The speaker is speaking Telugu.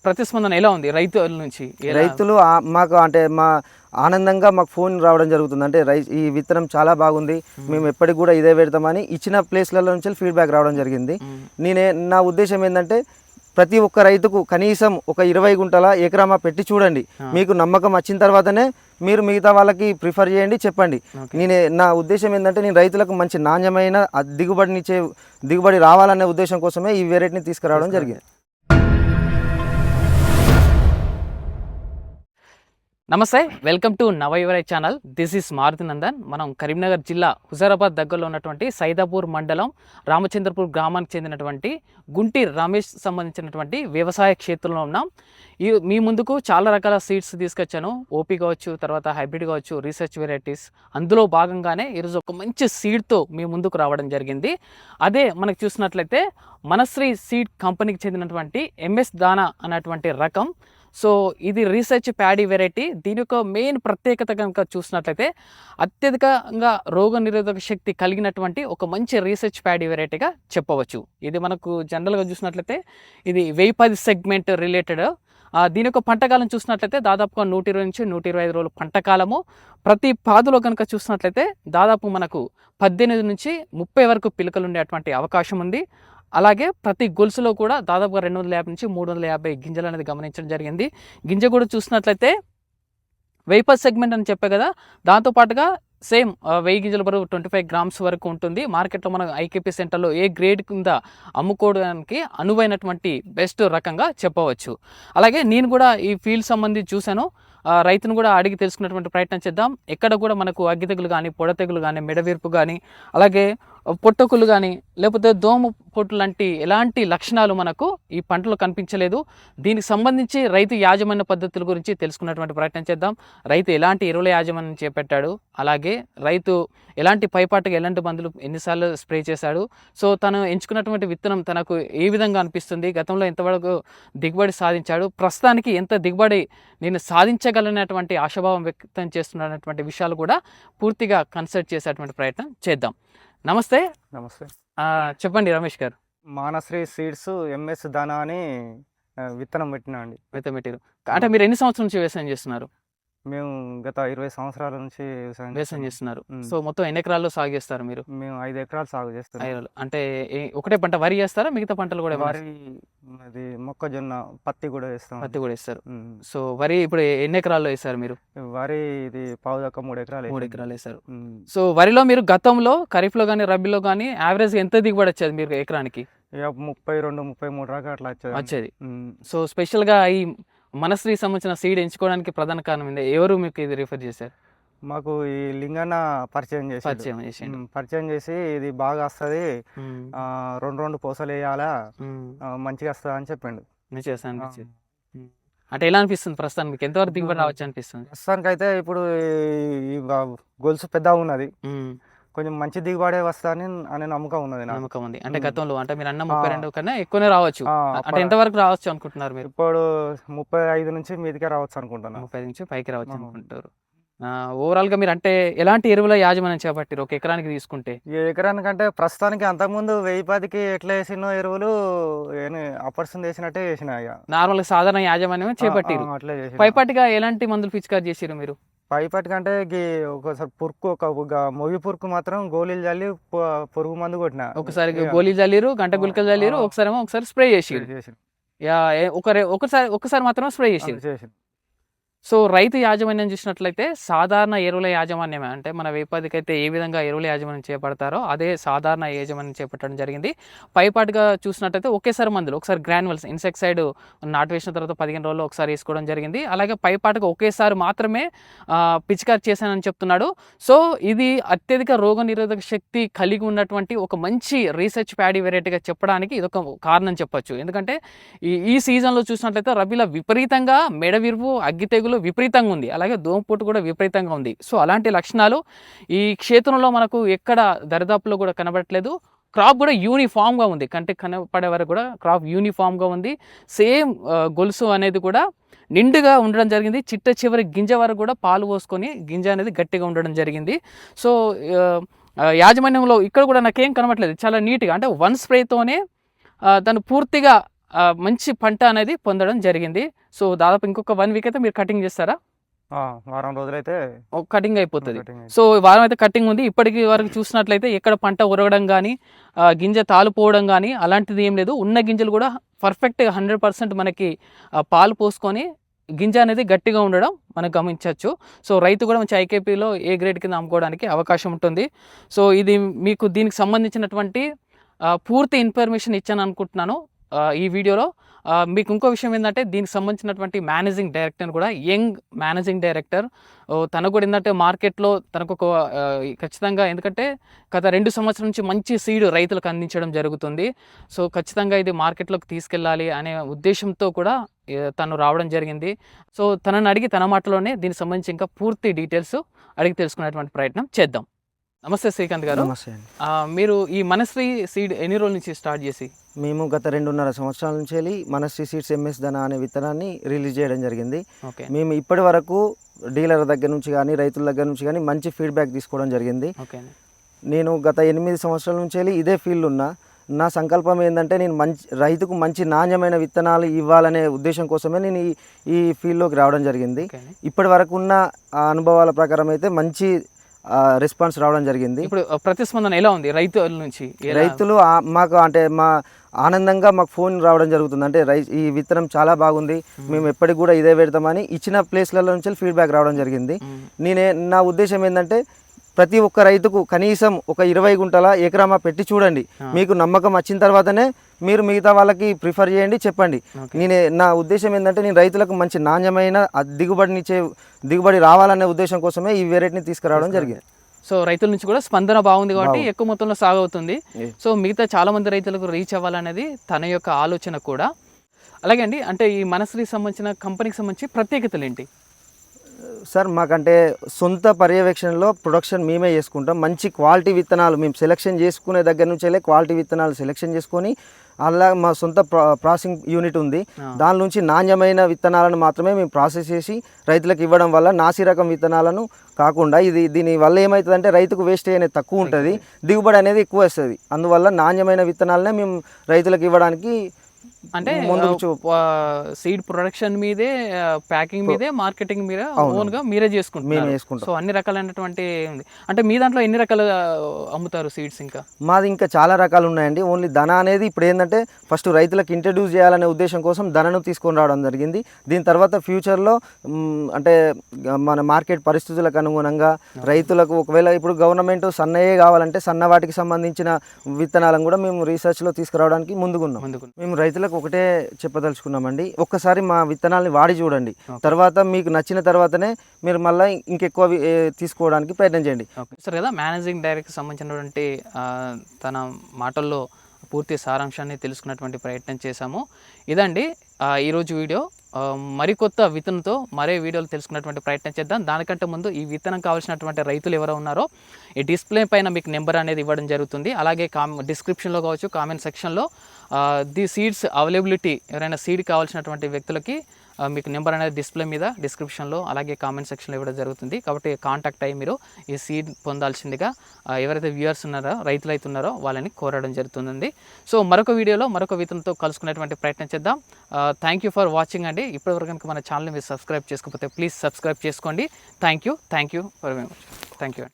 ప్రతిస్పందన ఎలా ఉంది రైతుల నుంచి? రైతులు మాకు అంటే ఆనందంగా మాకు ఫోన్ రావడం జరుగుతుంది. అంటే ఈ విత్తనం చాలా బాగుంది, మేము ఎప్పటికి కూడా ఇదే పెడతామని ఇచ్చిన ప్లేస్లలో నుంచి ఫీడ్బ్యాక్ రావడం జరిగింది. నా ఉద్దేశం ఏంటంటే ప్రతి ఒక్క రైతుకు కనీసం ఒక 20 గుంటల ఎకరామా పెట్టి చూడండి. మీకు నమ్మకం వచ్చిన తర్వాతనే మీరు మిగతా వాళ్ళకి ప్రిఫర్ చేయండి, చెప్పండి. నా ఉద్దేశం ఏంటంటే నేను రైతులకు మంచి నాణ్యమైన దిగుబడి రావాలనే ఉద్దేశం కోసమే ఈ వెరైటీని తీసుకురావడం జరిగింది. నమస్తే, వెల్కమ్ టు నవయువరై channel. This is Maruti Nandan. మనం కరీంనగర్ జిల్లా హుజారాబాద్ దగ్గరలో ఉన్నటువంటి సైదాపూర్ మండలం రామచంద్రపూర్ గ్రామానికి చెందినటువంటి గుంటి రమేష్ సంబంధించినటువంటి వ్యవసాయ క్షేత్రంలో ఉన్నాం. మీ ముందుకు చాలా రకాల సీడ్స్ తీసుకొచ్చాను. ఓపీ కావచ్చు, తర్వాత హైబ్రిడ్ కావచ్చు, రీసెర్చ్ వెరైటీస్. అందులో భాగంగానే ఈరోజు ఒక మంచి సీడ్తో మీ ముందుకు రావడం జరిగింది. అదే మనకు చూసినట్లయితే మనశ్రీ సీడ్ కంపెనీకి చెందినటువంటి ఎంఎస్ దానా అన్నటువంటి రకం. సో ఇది రీసెర్చ్ ప్యాడీ వెరైటీ. దీని యొక్క మెయిన్ ప్రత్యేకత కనుక చూసినట్లయితే అత్యధికంగా రోగ నిరోధక శక్తి కలిగినటువంటి ఒక మంచి రీసెర్చ్ ప్యాడీ వెరైటీగా చెప్పవచ్చు. ఇది మనకు జనరల్గా చూసినట్లయితే ఇది 1010 సెగ్మెంట్ రిలేటెడ్. దీని యొక్క పంటకాలం చూసినట్లయితే దాదాపుగా 120 నుంచి 125 రోజులు పంటకాలము. ప్రతి పాదులో కనుక చూసినట్లయితే దాదాపు మనకు 18 నుంచి 30 వరకు పిలకలు ఉండేటువంటి అవకాశం ఉంది. అలాగే ప్రతి గొలుసులో కూడా దాదాపుగా 250 నుంచి 350 గింజలు అనేది గమనించడం జరిగింది. గింజ కూడా చూసినట్లయితే 1010 సెగ్మెంట్ అని చెప్పే కదా, దాంతోపాటుగా సేమ్ 1000 గింజల బరువు 25 గ్రామ్స్ వరకు ఉంటుంది. మార్కెట్లో మనం ఐకేపీ సెంటర్లో ఏ గ్రేడ్ కింద అమ్ముకోవడానికి అనువైనటువంటి బెస్ట్ రకంగా చెప్పవచ్చు. అలాగే నేను కూడా ఈ ఫీల్డ్ సంబంధించి చూశాను. రైతును కూడా అడిగి తెలుసుకున్నటువంటి ప్రయత్నం చేద్దాం. ఎక్కడ కూడా మనకు అగ్గి తెగులు కానీ, పొడ తెగులు కానీ, మెడవీర్పు కానీ, అలాగే పొట్టకులు కానీ, లేకపోతే దోమ పొట్టు లాంటి ఎలాంటి లక్షణాలు మనకు ఈ పంటలో కనిపించలేదు. దీనికి సంబంధించి రైతు యాజమాన్య పద్ధతుల గురించి తెలుసుకున్నటువంటి ప్రయత్నం చేద్దాం. రైతు ఎలాంటి ఎరువుల యాజమాన్యం చేపట్టాడు, అలాగే రైతు ఎలాంటి పైపాటుగా ఎలాంటి మందులు ఎన్నిసార్లు స్ప్రే చేశాడు, సో తను ఎంచుకున్నటువంటి విత్తనం తనకు ఏ విధంగా అనిపిస్తుంది, గతంలో ఎంతవరకు దిగుబడి సాధించాడు, ప్రస్తుతానికి ఎంత దిగుబడి నేను సాధించగలనటువంటి ఆశాభావం వ్యక్తం చేస్తున్నటువంటి విషయాలు కూడా పూర్తిగా కన్సల్ట్ చేసేటువంటి ప్రయత్నం చేద్దాం. నమస్తే. నమస్తే. చెప్పండి రమేష్ గారు. మానశ్రీ సీడ్స్ ఎంఎస్ దానా అని విత్తనం పెట్టినా అండి. విత్తనం పెట్టారు అంటే మీరు ఎన్ని సంవత్సరాల నుంచి వ్యవసాయం చేస్తున్నారు? మేము గత 20 సంవత్సరాల నుంచి వ్యవసాయం చేస్తున్నారు. సో మొత్తం ఎన్ని ఎకరాల్లో సాగు చేస్తారు మీరు? మేము 5 ఎకరాలు సాగు చేస్తాం. 5 ఎకరాలు అంటే ఒకటే పంట వరి చేస్తారా, మిగతా పంటలు కూడా? వరి, అది మొక్కజొన్న, పత్తి కూడా వేస్తాం. పత్తి కూడా వేస్తారు. సో వరి ఇప్పుడు ఎన్ని ఎకరాల్లో వేస్తారు మీరు? వరి ఇది పావుదక్క 3 ఎకరాలు. 3 ఎకరాలు వేస్తారు. సో వరిలో మీరు గతంలో ఖరీఫ్లో కానీ రబీలో కానీ యావరేజ్ ఎంత దిగుబడి వచ్చేది మీరు ఎకరానికి? 32-33 దాకా అట్లా వచ్చేది. సో స్పెషల్గా ఈ మనశ్రీ సంబంధించిన సీడ్ ఎంచుకోవడానికి ప్రధాన కారణం ఏంటి? ఎవరు మీకు ఇది రిఫర్ చేశారు? మాకు ఈ లింగన్న పరిచయం చేసి ఇది బాగా వస్తుంది, 2 పూసలు వేయాలా, మంచిగా వస్తుంది అని చెప్పిండు. అంటే ఎలా అనిపిస్తుంది ప్రస్తుతానికి? మీకు ఎంతవరకు దిగుబడి రావచ్చు అనిపిస్తుంది? ప్రస్తుతానికి అయితే ఇప్పుడు ఈ గొలుసు పెద్దగా ఉన్నది, కొంచెం మంచి దిగుబడే వస్తుందని అనే నమ్మకం ఉన్నది. నమ్మకం ఉంది. అంటే గతంలో అంటే మీరు అన్న 32 కన్నా ఎక్కువనే రావచ్చు. అంటే ఎంతవరకు రావచ్చు అనుకుంటున్నారు మీరు? ఇప్పుడు 35 నుంచి మీదికే రావచ్చు అనుకుంటున్నాను. 35 నుంచి పైకి రావచ్చు అనుకుంటారు. ఓవరాల్ గా మీరు అంటే ఎలాంటి ఎరువుల యాజమాన్యం చేపట్టారు ఒక ఎకరానికి తీసుకుంటే? ఎకరానికంటే ప్రస్తుతానికి అంతకుముందు 1010కి ఎట్లా వేసినో ఎరువులు అప్పర్సం వేసినట్టే వేసిన. నార్మల్ సాధారణ యాజమాన్యం చేపట్టారు. పైపాటిగా ఎలాంటి మందులు పిచికారి చేసారు మీరు? పైపాటి కంటే ఒకసారి పురుకు, ఒక మొగి పురుకు మాత్రం గోళీలు చల్లి పురుగు మందు కొట్టిన. ఒకసారి గోళీలు చల్లిరు, గంట గుళికలు చల్లిరు, ఒకసారి స్ప్రే చేసి ఒకసారి మాత్రం స్ప్రే చేసి. సో రైతు యాజమాన్యం చూసినట్లయితే సాధారణ ఎరువుల యాజమాన్యమే. అంటే మన 1010కి అయితే ఏ విధంగా ఎరువుల యాజమాన్యం చేపడతారో అదే సాధారణ యాజమాన్యం చేపట్టడం జరిగింది. పైపాటుగా చూసినట్లయితే ఒకేసారి మందులు, ఒకసారి గ్రాన్యువల్స్ ఇన్సెక్సైడ్ నాటు వేసిన తర్వాత 15 రోజుల్లో ఒకసారి వేసుకోవడం జరిగింది. అలాగే పైపాటుగా ఒకేసారి మాత్రమే పిచికారి చేశానని చెప్తున్నాడు. సో ఇది అత్యధిక రోగ నిరోధక శక్తి కలిగి ఉన్నటువంటి ఒక మంచి రీసెర్చ్ ప్యాడీ వెరైటీగా చెప్పడానికి ఇదొక కారణం చెప్పొచ్చు. ఎందుకంటే ఈ సీజన్లో చూసినట్లయితే రబీలో విపరీతంగా మెడవిరుపు, అగ్గి తెగులు విపరీతంగా ఉంది, అలాగే దోమపోటు కూడా విపరీతంగా ఉంది. సో అలాంటి లక్షణాలు ఈ క్షేత్రంలో మనకు ఎక్కడ దరిదాపులో కూడా కనబడట్లేదు. క్రాప్ కూడా యూనిఫామ్గా ఉంది, కంటికి కనపడే వరకు కూడా క్రాప్ యూనిఫామ్గా ఉంది. సేమ్ గొలుసు అనేది కూడా నిండుగా ఉండడం జరిగింది. చిట్ట చివరి గింజ వరకు కూడా పాలు పోసుకొని గింజ అనేది గట్టిగా ఉండడం జరిగింది. సో యాజమాన్యంలో ఇక్కడ కూడా నాకేం కనబడట్లేదు, చాలా నీట్గా అంటే 1 స్ప్రేతోనే తను పూర్తిగా మంచి పంట అనేది పొందడం జరిగింది. సో దాదాపు ఇంకొక 1 వీక్ అయితే మీరు కటింగ్ చేస్తారా? వారం రోజులైతే కటింగ్ అయిపోతుంది. కటింగ్ సో వారం అయితే కటింగ్ ఉంది. ఇప్పటికి వరకు చూసినట్లయితే ఎక్కడ పంట ఉరగడం కానీ గింజ తాలిపోవడం కానీ అలాంటిది ఏం లేదు. ఉన్న గింజలు కూడా పర్ఫెక్ట్గా 100% మనకి పాలు పోసుకొని గింజ అనేది గట్టిగా ఉండడం మనం గమనించవచ్చు. సో రైతు కూడా మంచి ఐకేపీలో ఏ గ్రేడ్ కింద అమ్ముకోవడానికి అవకాశం ఉంటుంది. సో ఇది మీకు దీనికి సంబంధించినటువంటి పూర్తి ఇన్ఫర్మేషన్ ఇచ్చాను అనుకుంటున్నాను ఈ వీడియోలో. మీకు ఇంకో విషయం ఏంటంటే దీనికి సంబంధించినటువంటి మేనేజింగ్ డైరెక్టర్ కూడా యంగ్ మేనేజింగ్ డైరెక్టర్. తనకు కూడా ఏంటంటే మార్కెట్లో తనకు ఒక ఖచ్చితంగా, ఎందుకంటే గత 2 సంవత్సరాల నుంచి మంచి సీడ్ రైతులకు అందించడం జరుగుతుంది. సో ఖచ్చితంగా ఇది మార్కెట్లోకి తీసుకెళ్ళాలి అనే ఉద్దేశంతో కూడా తను రావడం జరిగింది. సో తనని అడిగి తన మాటలోనే దీనికి సంబంధించి ఇంకా పూర్తి డీటెయిల్స్ అడిగి తెలుసుకునేటువంటి ప్రయత్నం చేద్దాం. నమస్తే శ్రీకాంత్ గారు. నమస్తే అండి. మీరు ఈ మనశ్రీ సీడ్ ఎన్ని రోజుల నుంచి స్టార్ట్ చేసి? మేము గత 2.5 సంవత్సరాల నుంచి వెళ్ళి మనశ్రీ సీడ్స్ ఎంఎస్ ధన అనే విత్తనాన్ని రిలీజ్ చేయడం జరిగింది. ఓకే. మేము ఇప్పటి వరకు డీలర్ దగ్గర నుంచి కానీ రైతుల దగ్గర నుంచి కానీ మంచి ఫీడ్బ్యాక్ తీసుకోవడం జరిగింది. ఓకే. నేను గత 8 సంవత్సరాల నుంచి వెళ్ళి ఇదే ఫీల్డ్ ఉన్నా. నా సంకల్పం ఏంటంటే నేను రైతుకు మంచి నాణ్యమైన విత్తనాలు ఇవ్వాలనే ఉద్దేశం కోసమే నేను ఈ ఫీల్డ్లోకి రావడం జరిగింది. ఇప్పటి వరకు ఉన్న అనుభవాల ప్రకారం అయితే మంచి రెస్పాన్స్ రావడం జరిగింది. ఇప్పుడు ప్రతిస్పందన ఎలా ఉంది రైతుల నుంచి? రైతులు మాకు అంటే ఆనందంగా మాకు ఫోన్ రావడం జరుగుతుంది. అంటే ఈ విత్తనం చాలా బాగుంది, మేము ఎప్పటికి కూడా ఇదే పెడతామని ఇచ్చిన ప్లేస్లలో నుంచి ఫీడ్బ్యాక్ రావడం జరిగింది. నా ఉద్దేశం ఏంటంటే ప్రతి ఒక్క రైతుకు కనీసం ఒక 20 గుంటల ఎకరామా పెట్టి చూడండి. మీకు నమ్మకం వచ్చిన తర్వాతనే మీరు మిగతా వాళ్ళకి చేయండి, చెప్పండి. నా ఉద్దేశం ఏంటంటే నేను రైతులకు మంచి నాణ్యమైన దిగుబడి రావాలనే ఉద్దేశం కోసమే ఈ వెరైటీని తీసుకురావడం జరిగింది. సో రైతుల నుంచి కూడా స్పందన బాగుంది కాబట్టి ఎక్కువ మొత్తంలో సాగు అవుతుంది. సో మిగతా చాలా మంది రైతులకు రీచ్ అవ్వాలనేది తన యొక్క ఆలోచన కూడా. అలాగే అండి, అంటే ఈ మనశ్రీకి సంబంధించిన కంపెనీకి సంబంధించి ప్రత్యేకతలు ఏంటి సార్? మాకంటే సొంత పర్యవేక్షణలో ప్రొడక్షన్ మేమే చేసుకుంటాం. మంచి క్వాలిటీ విత్తనాలు మేము సెలెక్షన్ చేసుకునే దగ్గర నుంచి వెళ్ళే క్వాలిటీ విత్తనాలు సెలెక్షన్ చేసుకొని, అలా మా సొంత ప్రాసెసింగ్ యూనిట్ ఉంది. దాని నుంచి నాణ్యమైన విత్తనాలను మాత్రమే మేము ప్రాసెస్ చేసి రైతులకు ఇవ్వడం వల్ల నాసి రకం విత్తనాలను కాకుండా దీని వల్ల ఏమవుతుందంటే రైతుకు వేస్ట్ అనేది తక్కువ ఉంటుంది, దిగుబడి అనేది ఎక్కువ వస్తుంది. అందువల్ల నాణ్యమైన విత్తనాలనే మేము రైతులకు ఇవ్వడానికి అంటే సీడ్ ప్రొడక్షన్ మీదే, ప్యాకింగ్ మీదే, మార్కెటింగ్ మీదే ఓన్గా మీరే చేసుకుంటారు. సో అన్ని రకాలైనటువంటి ఉంది. అంటే మీ దాంట్లో ఎన్ని రకాలు అమ్ముతారు సీడ్స్? మాది ఇంకా చాలా రకాలు ఉన్నాయండి. ఓన్లీ ధన అనేది ఇప్పుడు ఏంటంటే ఫస్ట్ రైతులకు ఇంట్రడ్యూస్ చేయాలనే ఉద్దేశం కోసం ధనను తీసుకొని రావడం జరిగింది. దీని తర్వాత ఫ్యూచర్లో అంటే మన మార్కెట్ పరిస్థితులకు అనుగుణంగా రైతులకు ఒకవేళ ఇప్పుడు గవర్నమెంట్ సన్నయే కావాలంటే సన్న వాటికి సంబంధించిన విత్తనాలను కూడా మేము రీసెర్చ్లో తీసుకురావడానికి ముందుకున్నాం. మేము రైతులకు ఒకటే చెప్పదలుచుకున్నామండి, ఒక్కసారి మా విత్తనాలని వాడి చూడండి. తర్వాత మీకు నచ్చిన తర్వాతనే మీరు మళ్ళీ ఇంకెక్కువ తీసుకోవడానికి ప్రయత్నం చేయండి. సార్ కదా మేనేజింగ్ డైరెక్టర్ సంబంధించినటువంటి తన మాటల్లో పూర్తి సారాంశాన్ని తెలుసుకున్నటువంటి ప్రయత్నం చేశాము. ఇదండి ఈరోజు వీడియో. మరికొత్త విత్తనంతో మరే వీడియోలు తెలుసుకున్నటువంటి ప్రయత్నం చేద్దాం. దానికంటే ముందు ఈ విత్తనం కావాల్సినటువంటి రైతులు ఎవరో ఉన్నారో ఈ డిస్ప్లే పైన మీకు నెంబర్ అనేది ఇవ్వడం జరుగుతుంది. అలాగే డిస్క్రిప్షన్లో కావచ్చు, కామెంట్ సెక్షన్లో ది సీడ్స్ అవైలబిలిటీ ఎవరైనా సీడ్ కావాల్సినటువంటి వ్యక్తులకి మీకు నెంబర్ అనేది డిస్ప్లే మీద, డిస్క్రిప్షన్లో, అలాగే కామెంట్ సెక్షన్లో ఇవ్వడం జరుగుతుంది. కాబట్టి కాంటాక్ట్ అయ్యి మీరు ఈ సీడ్ పొందాల్సిందిగా ఎవరైతే వ్యూవర్స్ ఉన్నారో, రైతులు అయితే ఉన్నారో వాళ్ళని కోరడం జరుగుతుంది. సో మరొక వీడియోలో మరొక విత్తనంతో కలుసుకునేటువంటి ప్రయత్నం చేద్దాం. థ్యాంక్ యూ ఫర్ వాచింగ్ అండి. ఇప్పటివరకు కనుక మన ఛానల్ని మీరు సబ్స్క్రైబ్ చేసుకోకపోతే ప్లీజ్ సబ్స్క్రైబ్ చేసుకోండి. Thank you for very much. Thank you.